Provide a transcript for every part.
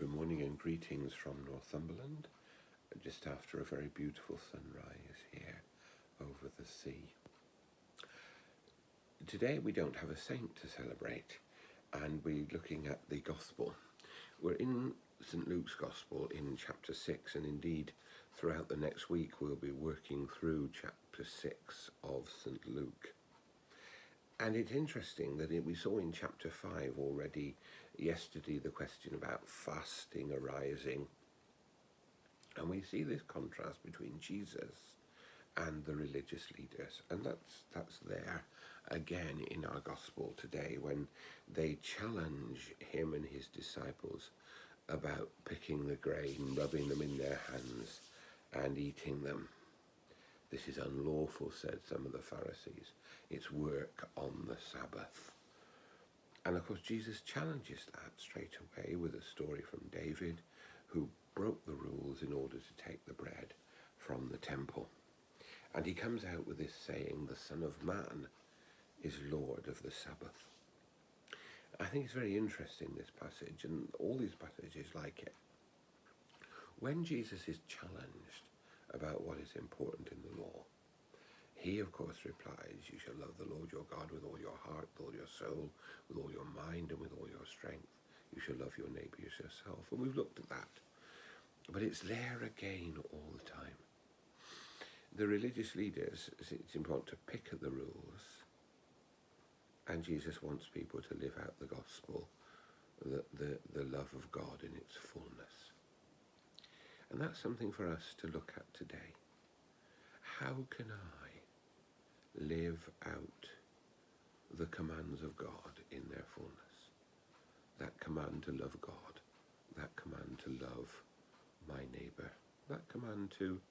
Good morning and greetings from Northumberland, just after a very beautiful sunrise here over the sea. Today we don't have a saint to celebrate, and we're looking at the Gospel. We're in St. Luke's Gospel in chapter 6, and indeed throughout the next week we'll be working through chapter 6 of St. Luke. And it's interesting that we saw in chapter 5 already yesterday the question about fasting arising. And we see this contrast between Jesus and the religious leaders. And that's there again in our gospel today when they challenge him and his disciples about picking the grain, rubbing them in their hands and eating them. This is unlawful, said some of the Pharisees. It's work on the Sabbath. And of course, Jesus challenges that straight away with a story from David, who broke the rules in order to take the bread from the temple. And he comes out with this saying, the Son of Man is Lord of the Sabbath. I think it's very interesting, this passage, and all these passages like it. When Jesus is challenged about what is important in the law, he, of course, replies, you shall love the Lord your God with all your heart, with all your soul, with all your mind, and with all your strength. You shall love your neighbour as yourself. And we've looked at that. But it's there again all the time. The religious leaders, it's important to pick at the rules. And Jesus wants people to live out the gospel, the love of God in its fullness. And that's something for us to look at today. How can I live out the commands of God in their fullness? That command to love God, that command to love my neighbour, that command to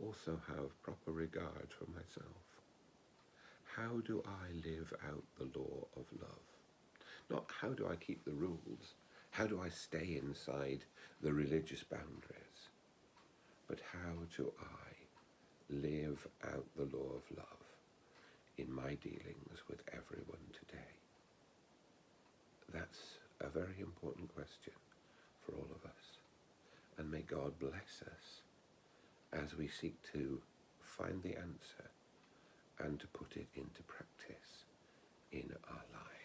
also have proper regard for myself. How do I live out the law of love? Not how do I keep the rules, how do I stay inside the religious boundaries, but how do I live out the law of love in my dealings with everyone today? That's a very important question for all of us. And may God bless us as we seek to find the answer and to put it into practice in our lives.